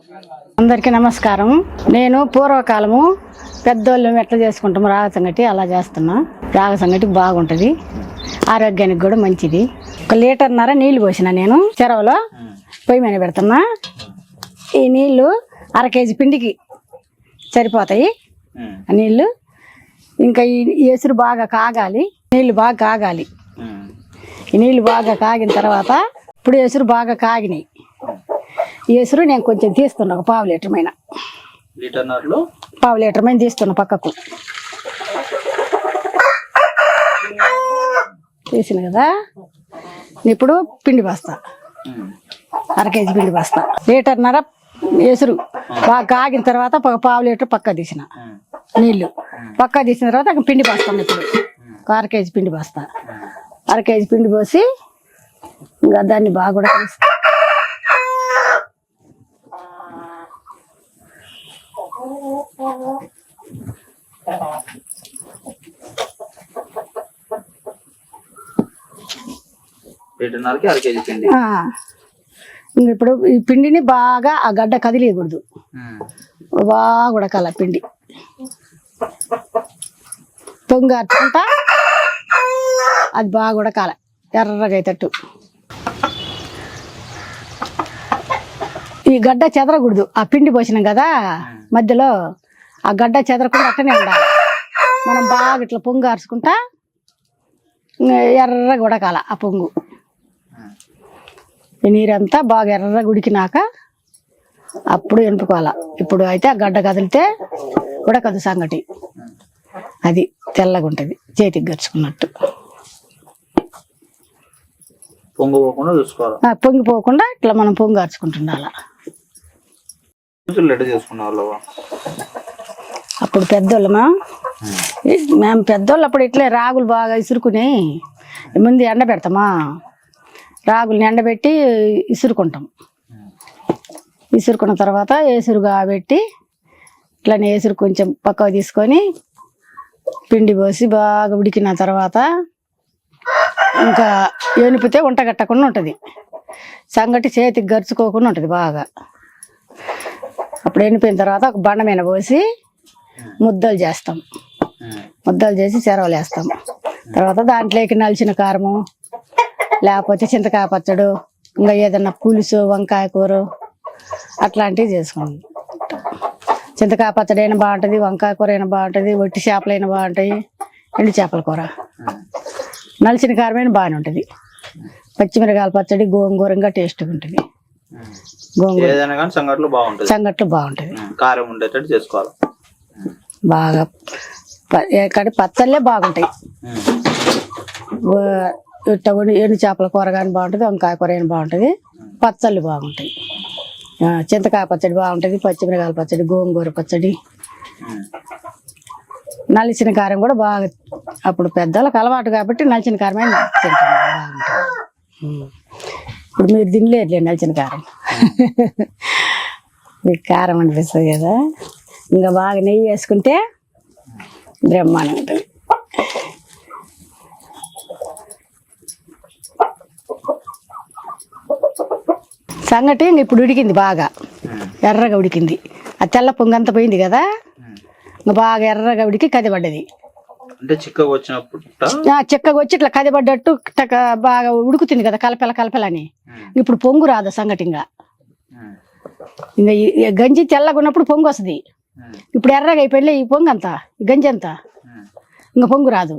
అందరికీ నమస్కారం. నేను పూర్వకాలము పెద్దోళ్ళు ఎట్లా చేసుకుంటాము రాగ సంగటి అలా చేస్తున్నా. రాగ సంగటి బాగుంటుంది, ఆరోగ్యానికి కూడా మంచిది. 1 లీటర్న్నర నీళ్లు పోసిన నేను చెరవలో పొయ్యి మీద పెడుతున్నా. ఈ నీళ్లు 1/2 కేజీ పిండికి సరిపోతాయి నీళ్లు. ఇంకా ఈ ఎసురు బాగా కాగాలి, నీళ్లు బాగా కాగాలి. ఈ నీళ్లు బాగా కాగిన తర్వాత ఇప్పుడు ఎసురు బాగా కాగినాయి. ఈ ఎసురు నేను కొంచెం తీస్తున్నా, 1/2 లీటర్ మైన, 1/2 లీటర్ మైన తీస్తున్నా పక్కకు. తీసిన కదా, ఇప్పుడు పిండి బస్తా, 1/2 కేజీ పిండి బస్తా. 1 లీటర్న్నర ఎసురు బాగా కాగిన తర్వాత 1/2 లీటర్ పక్క తీసిన నీళ్లు. పక్క తీసిన తర్వాత పిండి బస్తాను. ఇప్పుడు 1/2 కేజీ పిండి బస్తా. 1/2 కేజీ పిండి పోసి ఇంకా దాన్ని బాగా కూడా కలిసి ఇంక ఇప్పుడు ఈ పిండిని బాగా ఆ గడ్డ కదిలియకూడదు, బాగా ఉడకాల పిండి. పొంగార్చుకుంటా అది బాగా ఉడకాల, ఎర్రగా అయ్యేటట్టు. ఈ గడ్డ చెదరకూడదు, ఆ పిండి పోసినాం కదా మధ్యలో ఆ గడ్డ చెదరకుండా అట్టనే ఉండాలి. మనం బాగా ఇట్లా పొంగార్చుకుంటా ఎర్రగా ఉడకాల ఆ పొంగు. ఈ నీరంతా బాగా ఎర్రగా ఉడికినాక అప్పుడు ఎనుపుకోవాల. ఇప్పుడు అయితే ఆ గడ్డ కదిలితే ఉడకదు సంగటి, అది తెల్లగా ఉంటుంది, చేతికి గరుచుకున్నట్టు. పొంగిపోకుండా ఇట్లా మనం పొంగార్చుకుంటుండాల. అప్పుడు పెద్దోళ్ళమా, మేము పెద్దోళ్ళు అప్పుడు ఇట్లే రాగులు బాగా ఇసురుకుని ముందు ఎండ పెడతామా, రాగుల్ని ఎండబెట్టి ఇసురుకుంటాం. ఇసురుకున్న తర్వాత ఏసురుగా పెట్టి ఇట్లానే ఏసురు కొంచెం పక్కకు తీసుకొని పిండి పోసి బాగా ఉడికిన తర్వాత ఇంకా ఎనిపితే ఉంటగట్టకుండా ఉంటుంది, సంగటి చేతికి గరుచుకోకుండా ఉంటుంది బాగా. అప్పుడు ఎనిపోయిన తర్వాత ఒక బండ మీద పోసి ముద్దలు చేస్తాం. ముద్దలు చేసి చెరవలు వేస్తాం. తర్వాత దాంట్లోకి నలిచిన కారము, లేకపోతే చింతకాయ పచ్చడు, ఇంకా ఏదన్నా పులుసు, వంకాయ కూర అట్లాంటివి చేసుకుంటాం. చింతకాయ పచ్చడి అయినా బాగుంటుంది, వంకాయ కూర అయినా బాగుంటుంది, వట్టి చేపలు అయినా బాగుంటాయి, ఎండు చేపల కూర. నలిచిన కారమైన బాగానే ఉంటుంది. పచ్చిమిరకాయల పచ్చడి, గోంగూర ఇంకా టేస్ట్గా ఉంటుంది. గోంగూర సంగట్లు బాగుంటుంది, కారం ఉండేటట్టు చేసుకోవాలి బాగా. ఇక్కడ పచ్చళ్ళే బాగుంటాయి. ఎండు చేపల కూర కానీ బాగుంటుంది, వంకాయ కూర అయినా బాగుంటుంది, పచ్చళ్ళు బాగుంటాయి. చింతకాయ పచ్చడి బాగుంటుంది, పచ్చిమిరకాయల పచ్చడి, గోంగూర పచ్చడి. నలిచిన కారం కూడా బాగా, అప్పుడు పెద్దలకు అలవాటు కాబట్టి నలిచిన కారమే తింటాం, బాగుంటుంది. ఇప్పుడు మీరు తినలేదులే నలిచిన కారం, మీకు కారం అనిపిస్తుంది కదా. ఇంకా బాగా నెయ్యి వేసుకుంటే బ్రహ్మాండం ఉంటుంది. సంగటి ఇంక ఇప్పుడు ఉడికింది, బాగా ఎర్రగా ఉడికింది. ఆ తెల్ల పొంగంతా పోయింది కదా, ఇంకా బాగా ఎర్రగా ఉడికి కదిపడ్డది. చిక్కగా వచ్చి ఇట్లా కదిపడ్డట్టు బాగా ఉడుకుతుంది కదా, కలపెలని. ఇప్పుడు పొంగు రాదు సంగటి. ఇంకా గంజి తెల్లగా ఉన్నప్పుడు పొంగు వస్తుంది. ఇప్పుడు ఎర్రగా అయిపోయి ఈ పొంగు అంతా, గంజి అంతా ఇంకా పొంగు రాదు.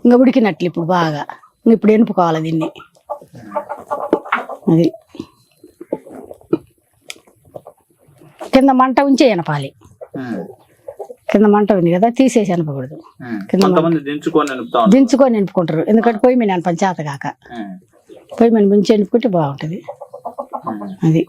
ఇంకా ఉడికినట్లు ఇప్పుడు బాగా. ఇప్పుడు ఎనుపుకోవాలి దీన్ని. అది కింద మంట ఉంచే ఎనపాలి. కింద మంట ఉంది కదా, తీసేసి అనపకూడదు. దించుకొని ఎనుపుకుంటారు, ఎందుకంటే పొయ్యి మీద అనపని చేత కాక పొయ్యి మీద ముంచి ఎనుపుకుంటే బాగుంటుంది. అది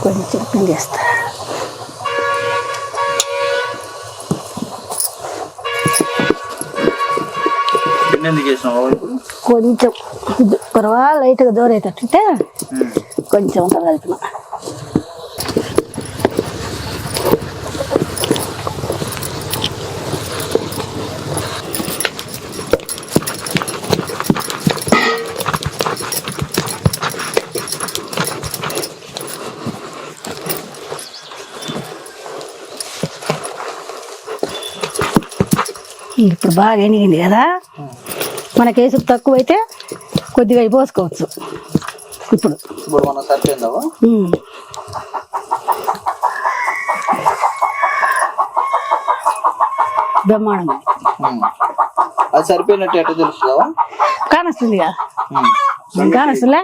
కొంచెం పిండి వేస్తా. గిన్నె ఎందుకు వేసినావు ఇప్పుడు? కొంచెం పర్వా లైట్గా దూరైతట్టుంటే కొంచెం కలుపుతున్నా. ఇప్పుడు బాగా ఎనిగింది కదా, మన కేసు తక్కువ అయితే కొద్దిగా పోసుకోవచ్చు. ఇప్పుడు మనం సరిపోయిందావా? బ్రహ్మాండంగా అది సరిపోయినట్టు ఎట్లా తెలుస్తుందావా? కానొస్తుంది కదా, కానొస్తుందిలే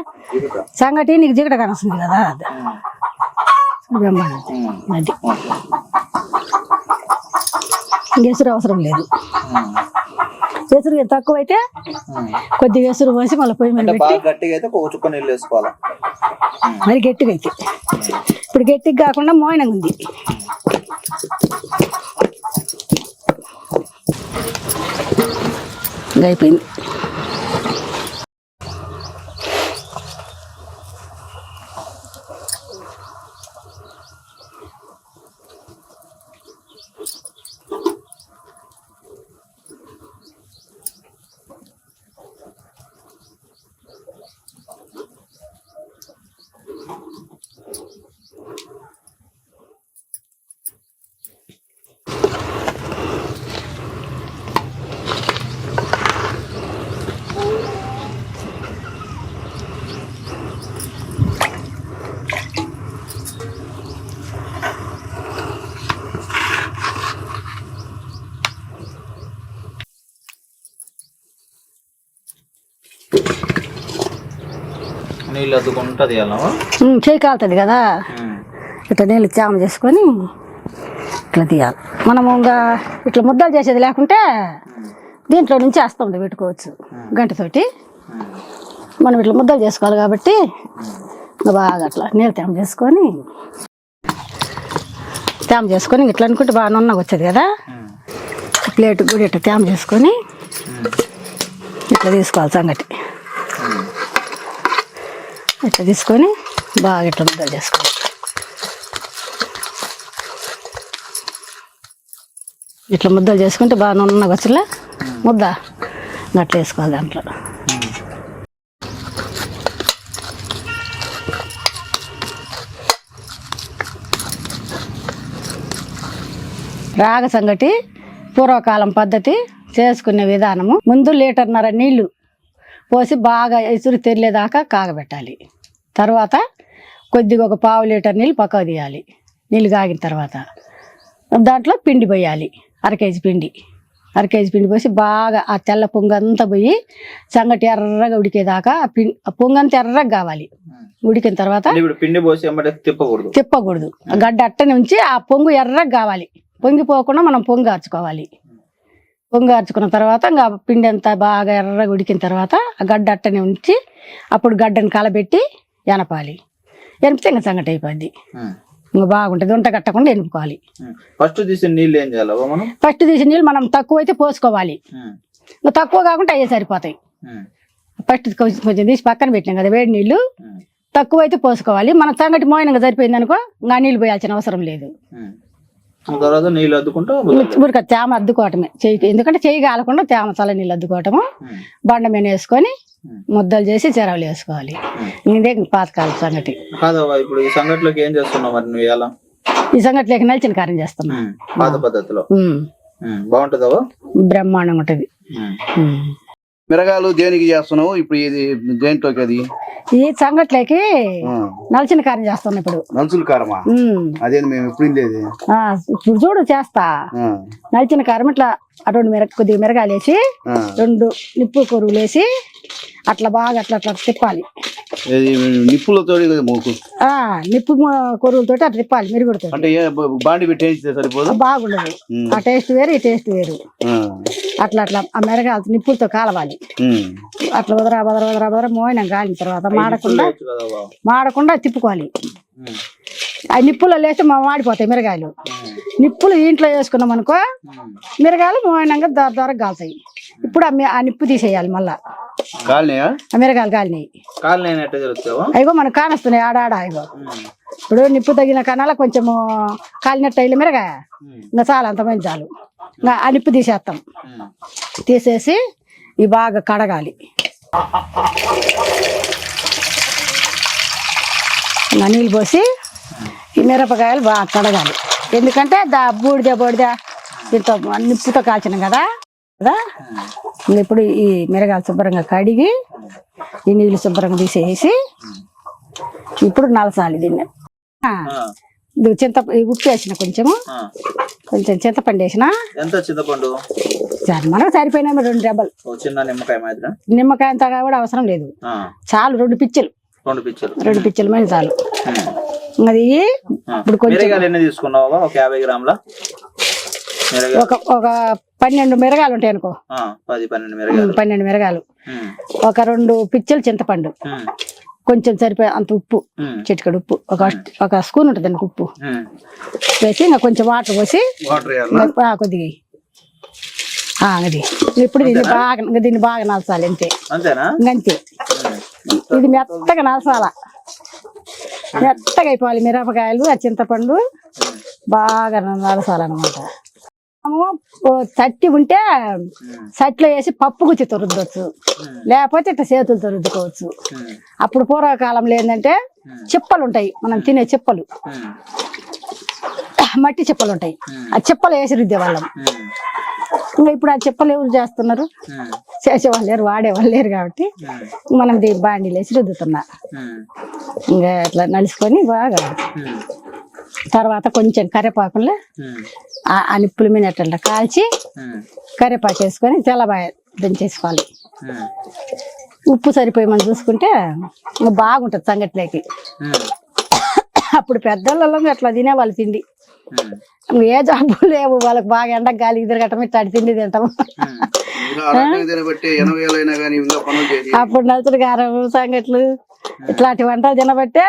సంగటి నీకు జిగట కానొస్తుంది కదా, బ్రహ్మాండం. అది ఎసురు అవసరం లేదు. ఎసురు తక్కువ అయితే కొద్దిగా ఎసురు పోసి మళ్ళీ పొయ్యి మీద పెట్టి గట్టిగా అయితే ఒక చుక్క నీళ్ళు వేసుకోవాలి. మరి గట్టిగా అయితే ఇప్పుడు గట్టిగా కాకుండా మోయినంగా ఉంది. అయిపోయింది. నీళ్ళు అద్దుకుంటా తీయాలవా? చేయి కాలుతుంది కదా, ఇట్లా నీళ్ళు చామ చేసుకొని ఇట్లా తీయాలి. మనము ఇంకా ఇట్లా ముద్దలు చేసేది లేకుంటే దీంట్లో నుంచి వేస్తాం పెట్టుకోవచ్చు గంటతోటి. మనం ఇట్లా ముద్దలు చేసుకోవాలి కాబట్టి బాగా అట్లా నీళ్ళు తేమ చేసుకొని ఇట్లా అనుకుంటే బాగా నున్నగా వచ్చేది కదా, ప్లేట్ కూడా ఇట్లా తేమ చేసుకొని ఇట్లా తీసుకోవాలి. సంగటి ఇట్లా తీసుకొని బాగా ఇట్లా ముద్దలు చేసుకోవాలి. ఇట్లా ముద్దలు చేసుకుంటే బాగా నున్నగా వచ్చేలా ముద్ద అట్లా వేసుకోవాలి. దాంట్లో రాగ సంగటి పూర్వకాలం పద్ధతి చేసుకునే విధానము. ముందు 1.5 లీటర్ నీళ్లు పోసి బాగా ఎసురు తెరిలేదాకా కాగబెట్టాలి. తర్వాత కొద్దిగా ఒక 1/2 లీటర్ నీళ్ళు పక్కకు తీయాలి. నీళ్ళు కాగిన తర్వాత దాంట్లో పిండి పోయాలి. 1/2 కేజీ పిండి పోసి బాగా ఆ తెల్ల పొంగంతా పోయి సంగటి ఎర్రగా ఉడికేదాకా ఆ పొంగంతా ఎర్రగా కావాలి. ఉడికిన తర్వాత పిండి పోసి తిప్పకూడదు. గడ్డ అట్టని ఉంచి ఆ పొంగు ఎర్రగా కావాలి. పొంగిపోకుండా మనం పొంగు ఆర్చుకోవాలి. పొంగు ఆర్చుకున్న తర్వాత ఇంకా పిండి అంతా బాగా ఎర్రగా ఉడికిన తర్వాత ఆ గడ్డ అట్టని ఉంచి అప్పుడు గడ్డని కలబెట్టి ఎనపాలి. ఎనిపితే ఇంకా సంగటి అయిపోద్ది. ఇంకా బాగుంటుంది. వంట కట్టకుండా ఎనుపుకోవాలి. ఫస్ట్ తీసిన నీళ్ళు ఏం చేయాలి? ఫస్ట్ తీసిన నీళ్ళు మనం తక్కువ అయితే పోసుకోవాలి. ఇంకా తక్కువ కాకుండా అయ్యే సరిపోతాయి. ఫస్ట్ కొంచెం తీసి పక్కన పెట్టినాం కదా వేడి నీళ్ళు, తక్కువ అయితే పోసుకోవాలి. మన సంగటి మోయినంగా సరిపోయింది అనుకో ఇంకా నీళ్ళు పోయాల్సిన అవసరం లేదు. నీళ్ళు అద్దుకుంటా ఊరిక తేమ అద్దుకోవటమే చెయ్యి, ఎందుకంటే చెయ్యి కాలకుండా తేమ చల్ల నీళ్ళు అద్దుకోవటము. బండ మీద వేసుకొని ముద్దలు చేసి చెరవలు వేసుకోవాలి. ఇదే పాతకాల సంగటి. ఇప్పుడు ఈ సంగటిలోకి ఏం చేస్తున్నావు మరి నువ్వు? ఎలా ఈ సంగటిలోకి నలిచిన కారం చేస్తున్నా పాత పద్ధతిలో. బాగుంటుందా? బ్రహ్మాండంగా ఉంటది. మిరగాయలు దేనికి చేస్తున్నావు ఇప్పుడు? ఇది దేంట్లోకి? అది ఈ సంగట్లోకి నలిచిన కారం చేస్తున్నా ఇప్పుడు. నలుచుల కారమా? అదే మేము ఎప్పుడు లేదు. ఇప్పుడు చూడు చేస్తా. నలిచిన కారం ఇట్లా 2 కొద్దిగా మిరగాయలు వేసి 2 నిప్పు కొరువులు వేసి అట్లా బాగా అట్లా అట్లా తిప్పాలి. నిప్పులతో నిప్పు కొరువులతో అట్లా తిప్పాలి. మిరుగుడుతో బాండి పెట్టేస్తే సరిపోదు. బాగుండదు. ఆ టేస్ట్ వేరు, ఈ టేస్ట్ వేరు. అట్లా అట్లా ఆ మిరగాయలు నిప్పులతో కాలవాలి. అట్లా వదరా మోయినం కాలిన తర్వాత మాడకుండా తిప్పుకోవాలి. ఆ నిప్పుల్లో వేస్తే మాడిపోతాయి మిరగాయలు. నిప్పులు ఇంట్లో వేసుకున్నాం అనుకో మిరగాయలు మోయినంగా ద్వారా కాలుతాయి. ఇప్పుడు ఆ నిప్పు తీసేయాలి మళ్ళా. కాలనీయా? ఆ మిరగాయలు కాలినాయి. కాలనీ ఎట్లా జరుగుతావా? అయ్యో మనకు కానొస్తున్నాయి ఆడాడ. అయ్యో ఇప్పుడు నిప్పు తగిన కనాల కొంచెము కాలినట్టు అయ్యి మిరగాయ ఇంకా చాలు, అంతమంది చాలు. ఇంకా ఆ నిప్పు తీసేస్తాం. తీసేసి ఇవి బాగా కడగాలి. ఇంకా నీళ్ళు పోసి ఈ మిరపకాయలు బాగా కడగాలి. ఎందుకంటే బూడిద దీంతో నిప్పుతో కాల్చినాం కదా. ఇప్పుడు ఈ మిరగాయలు శుభ్రంగా కడిగి ఈ నీళ్ళు శుభ్రంగా తీసేసి ఇప్పుడు నలసాలి దీన్ని. ఉప్పు వేసిన కొంచెం చింతపండు వేసిన. ఎంత చింతపండు? మనకు సరిపోయినా 2 రెబ్బలు. చిన్న నిమ్మకాయ మాదిరి? నిమ్మకాయ అంతా కూడా అవసరం లేదు, చాలు. 2 పిచ్చలు 2 పిచ్చల మీద చాలు. అది ఇప్పుడు కొంచెం ఎన్ని తీసుకున్నావా? ఒక 50 గ్రాముల ఒక 12 మిరగాయలు ఉంటాయి అనుకో. 12 మిరగాయలు, ఒక 2 పిచ్చలు చింతపండు, కొంచెం సరిపోయే అంత ఉప్పు, చిటికెడు ఉప్పు, ఒక స్పూన్ ఉంటుంది దానికి ఉప్పు వేసి ఇంకా కొంచెం వాటర్ పోసి కొద్దిగా అది. ఇప్పుడు దీన్ని బాగా నలసాలి. అంతే. ఇంకంతే. ఇది మెత్తగా నలసాల, మెత్తగా అయిపోవాలి. మిరపకాయలు ఆ చింతపండు బాగా నలసాలన్నమాట. చట్టి ఉంటే చట్లో వేసి పప్పు గుచ్చి రుద్దవచ్చు, లేకపోతే ఇట్లా చేతులతో రుద్దుకోవచ్చు. అప్పుడు పూర్వకాలంలో ఏంటంటే చిప్పలు ఉంటాయి, మనం తినే చిప్పలు, మట్టి చిప్పలు ఉంటాయి. ఆ చిప్పలు వేసి రుద్దేవాళ్ళం. ఇంకా ఇప్పుడు ఆ చిప్పలు ఎవరు చేస్తున్నారు? చేసేవాళ్ళు లేరు, వాడేవాళ్ళు లేరు. కాబట్టి మనం దీని బాండీలు వేసి రుద్దుతున్నా. ఇంకా అట్లా నలుసుకొని బాగా తర్వాత కొంచెం కరివేపాకులో ఆ నిప్పుల మీద అట్లా కాల్చి కరివేపాకు వేసుకొని తెల్లబాయ దంచేసుకోవాలి. ఉప్పు సరిపోయి మనం చూసుకుంటే ఇంకా బాగుంటుంది సంగట్లోకి. అప్పుడు పెద్దోళ్ళలో అట్లా తినేవాళ్ళు తిండి. ఏ జాబు లేవు వాళ్ళకి, బాగా ఎండకు గాలికి తిరగటం ఇట్లాంటి తిండి తింటాము. అప్పుడు నలుచుడు గారం సంగట్లు ఇట్లాంటి వంటలు తినబట్టే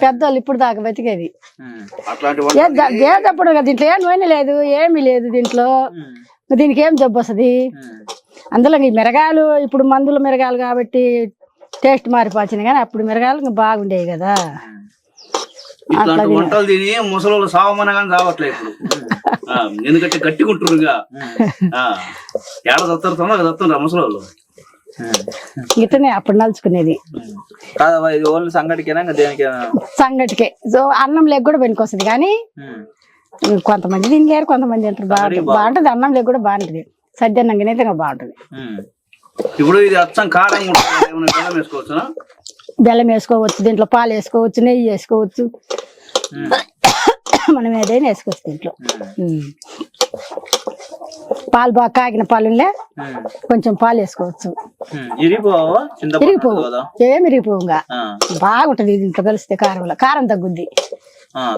పెద్దోళ్ళు ఇప్పుడు దాకా బతికేది. అప్పుడు దీంట్లో ఏం నూనె లేదు, ఏమీ లేదు దీంట్లో. దీనికి ఏం జబ్బు వస్తుంది? అందులో ఈ మిరగాయలు ఇప్పుడు మందుల మిరగాయలు కాబట్టి టేస్ట్ మారిపోవచ్చినాయి, కానీ అప్పుడు మిరగాయలు బాగుండేవి కదా. వంటలు తిని ముసలి సావమన కానీ సావట్లేదు ఎందుకంటే గట్టికుంటురుగా ఏడ దత్తారు ముసలి ఇట్లనే అప్పుడు నలుచుకునేది. సంగటికే అన్నం లేక కూడా పనికొస్తుంది, కానీ కొంతమంది తినలేరు, కొంతమంది తింటారు. బాగుంటది అన్నం లేక కూడా బాగుంటది. సద్య అన్నం తినైతే బాగుంటది. ఇప్పుడు ఇది అచ్చం కారం వేసుకోవచ్చు, బెల్లం వేసుకోవచ్చు, దీంట్లో పాలు వేసుకోవచ్చు, నెయ్యి వేసుకోవచ్చు, మనం ఏదైనా వేసుకోవచ్చు దీంట్లో. పాలు బాగా కాగిన పాలులే కొంచెం పాలు వేసుకోవచ్చు. ఇరిగిపోవు, ఏమి ఇరిగిపోవుగా బాగుంటది. దీంట్లో కలిస్తే కారం తగ్గుద్ది.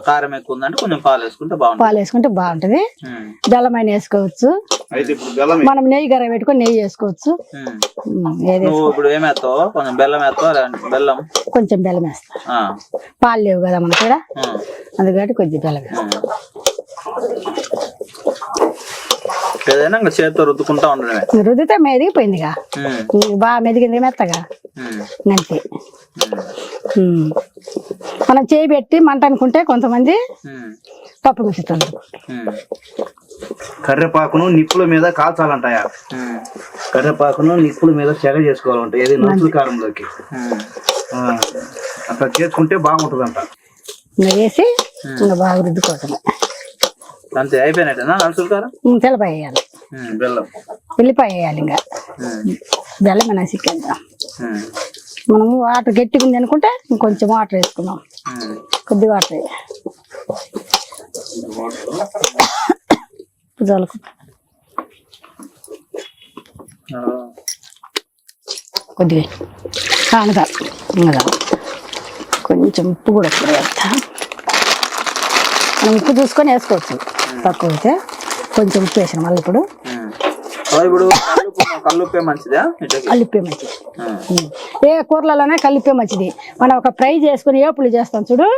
కారం ఎక్కువ ఉందంటే కొంచెం పాలు వేసుకుంటే బాగుంటది. బెల్లం అయినా వేసుకోవచ్చు, మనం నెయ్యి గర పెట్టుకొని నెయ్యి వేసుకోవచ్చు. కొంచెం బెల్లం వేస్తా, పాలు లేవు కదా మనకి కూడా, అందుకని కొద్దిగా బెల్లం వేస్తా. ఏదైనా చేతితో రుద్దుకుంటా ఉండడమే. రుద్దితే మెదిగిపోయిందిగా, బాగా మెదిగింది మెత్తగా, అంతే. మనం చేయి పెట్టి మంట అనుకుంటే కొంతమంది పప్పు గుచ్చుతుంది. కర్రెపాకును నిప్పుల మీద కాల్చాలంటాయా? కర్రెపాకును నిప్పుల మీద చెగ చేసుకోవాలంట, ఏది నలుసు కారంలోకి అట్లా చేసుకుంటే బాగుంటుందంట. వేసి ఇంకా బాగా రుద్దుకోవటం అంతే. అయిపోయినట్టేనా నలుసుల కారం? తెల్లపాయ వేయాలి, బెల్లం వెల్లిపాయ వేయాలి. ఇంకా బెల్లం అయినా సిక్కేద్దాం. మనము వాటర్ గట్టిగా ఉంది అనుకుంటే ఇంకొంచెం వాటర్ వేసుకున్నాం, కొద్ది వాటర్ కొద్దిగా కానదా. ఇంకా కొంచెం ఉప్పు కూడా ఇప్పుడు వేస్తా. మనం ఉప్పు చూసుకొని వేసుకోవచ్చు, తక్కువ అయితే కొంచెం ఉప్పు వేసిన మళ్ళీ. ఇప్పుడు కల్లుప్పే మంచిదా? కల్లుప్పే మంచిది, ఏ కూరలలోనే కల్లుప్పే మంచిది. మనం ఒక ఫ్రై చేసుకుని ఏపులు చేస్తాం చూడు,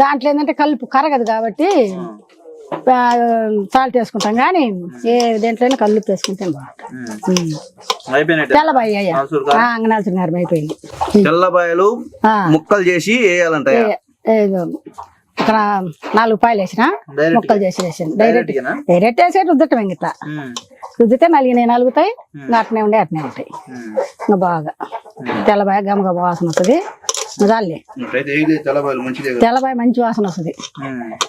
దాంట్లో ఏంటంటే కలుపు కరగదు కాబట్టి సాల్ట్ వేసుకుంటాం కానీ ఏ దేంట్లోనే కళ్ళు వేసుకుంటే బాగుంటుంది. అయిపోయినట్టు తెల్లబాయి అయ్యా అంగనాల్సిన గారు అయిపోయింది. తెల్లబాయలు ఆ, ముక్కలు చేసి వేయాలంటాయా? ఏదో ఇక్కడ 4 పాయలు వేసిన ముక్కలు చేసి వేసాను. డైరెక్ట్ వేసి రుద్దటం ఇట్లా రుద్దితే నలుగుతాయి. ఇంకా అట్నే ఉంటాయి. ఇంకా బాగా తెల్లబాయ గమగ వాసన వస్తుంది. చాలే తెల్లబాయలు మంచిదే. తెల్లబాయ మంచి వాసన వస్తుంది.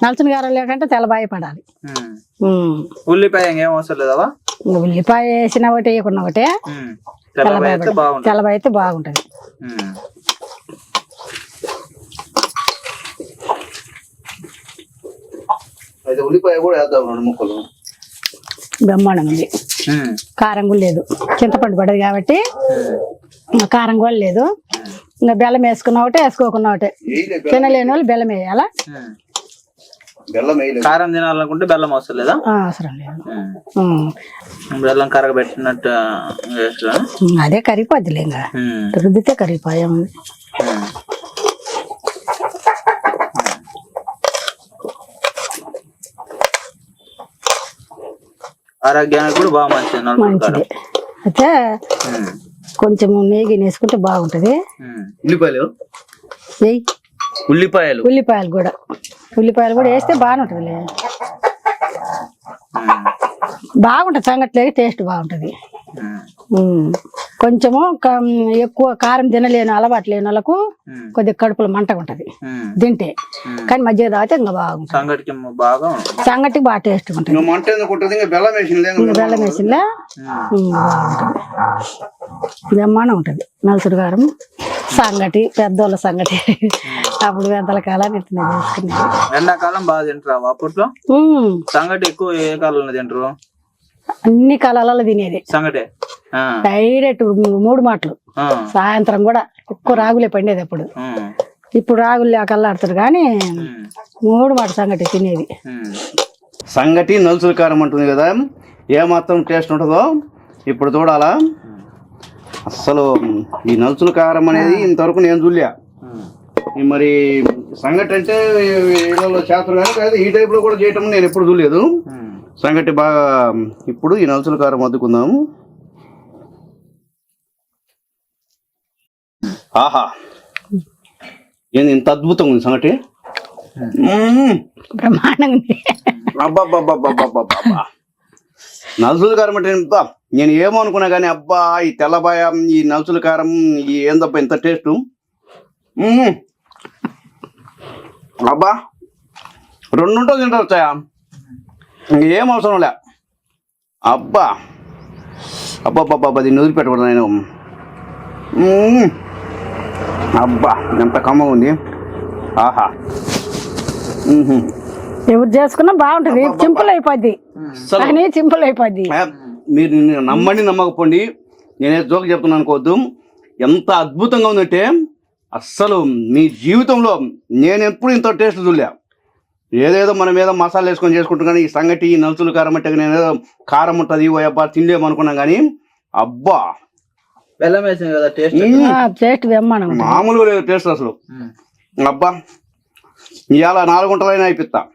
నలసిన గారెలు లేకంటే తెల్లబాయ పడాలి. ఉల్లిపాయ ఏం అవసరం లేదా? ఉల్లిపాయ వేసిన ఒకటి వేయకున్న ఒకటే. తెల్లబాయ అయితే బాగుంటది. అయితే ఉల్లిపాయ కూడా వేద్దాం 2 ముక్కలు. బ్రహ్మాండం ఉంది. కారం కూడా లేదు. చింతపండు పడదు కాబట్టి కారం కూడా లేదు. ఇంకా బెల్లం వేసుకున్న ఒకటే వేసుకోకున్న ఒకటే. తినలేని వాళ్ళు బెల్లం వేయాలా. కారం తినాలనుకుంటే బెల్లం అవసరం లేదా? అవసరం లేదు. బెల్లం కరగబెట్టినట్టు అదే కరిగిపోద్దిలే. ఇంకా రుద్దితే కరిగిపోయాం. ఆరోగ్యానికి కూడా బాగా మంచిది. అయితే కొంచెం నెయ్యి వేసుకుంటే బాగుంటది. ఉల్లిపాయలు కూడా వేస్తే బాగుంటది. బాగుంటది సంగట్లేదు. టేస్ట్ బాగుంటది. కొంచెము ఎక్కువ కారం తినలేని అలవాటు లేని వాళ్ళకు కొద్దిగా కడుపులో మంటగా ఉంటది తింటే. కానీ మజ్జిగ తాగితే ఇంకా బాగుంటుంది. సంగటికి బాగా టేస్ట్ ఉంటుంది. బెల్లం వేసిందా బాగుంటుంది. బ్రహ్మాండం ఉంటది. నలుసుడు కారం సంగటి పెద్దోళ్ళ సంగటి. అప్పుడు పెద్దల కాలాన్ని ఇట్లా చేసుకునేది. ఎండాకాలం బాగా తింటారు అప్పట్లో. సంగటి ఎక్కువ ఏ కాలంలో తింటారు? అన్ని కాలాలలో తినేది సంగటే. డైరెక్ట్ 3 మాటలు. సాయంత్రం కూడా ఎక్కువ రాగులే పండేది అప్పుడు. ఇప్పుడు రాగులు కల్లాడుతారు కానీ 3 మాటలు సంగటి తినేది. సంగటి నలుసుల కారం అంటుంది కదా, ఏమాత్రం టేస్ట్ ఉంటుందో ఇప్పుడు చూడాలా. అసలు ఈ నలుసుల కారం అనేది ఇంతవరకు నేను చూడలే. మరి సంగటి అంటే ఇళ్ళలో చేస్తారు కానీ ఈ టైప్ లో కూడా చేయటం నేను ఎప్పుడు చూడలేదు. సంగటి బాగా. ఇప్పుడు ఈ నలుసుల కారం అద్దుకుందాము. ఆహా, ఏంది ఇంత అద్భుతంగా ఉంది సంగటి. బ్రహ్మాండంగా ఉంది. అబ్బాబ్బాబ్బాబ్బాబ్బా, నలుసుల కారం అంటే నేను ఏమో అనుకున్నా కానీ అబ్బా ఈ తెల్లబాయ ఈ నలుసుల కారం ఈ ఏందబ్బా ఇంత టేస్ట్. అబ్బా 2 ఉంటుంది తింటారు. ఏం అవసరం లే. అబ్బా అబ్బాబ్బాబ్బా, దీన్ని వదిలిపెట్టకూడదు నేను. అబ్బా ఎంత కమ్మగా ఉంది. ఆహా, ఎవరు చేసుకున్నా బాగుంటది. సింపుల్ అయిపోద్ది. సింపుల్ అయిపోద్ది. మీరు నమ్మండి నమ్మకపోండి, నేనే జోక్ చెప్తున్నాను అనుకోవద్దు. ఎంత అద్భుతంగా ఉందంటే అస్సలు మీ జీవితంలో నేను ఎప్పుడు ఇంత టేస్ట్ చూడలే. ఏదేదో మనం ఏదో మసాలా వేసుకొని చేసుకుంటాం కానీ ఈ సంగటి ఈ నలుసుల కారం అంటే నేను ఏదో కారం ఉంటుంది ఓ అబ్బా తినలేము అనుకున్నాం కానీ అబ్బా బెల్లం వేసింది కదా టేస్ట్ మామూలుగా లేదు టేస్ట్ అసలు. అబ్బా ఇవాళ 4 గంటలైనా అయిపోతా.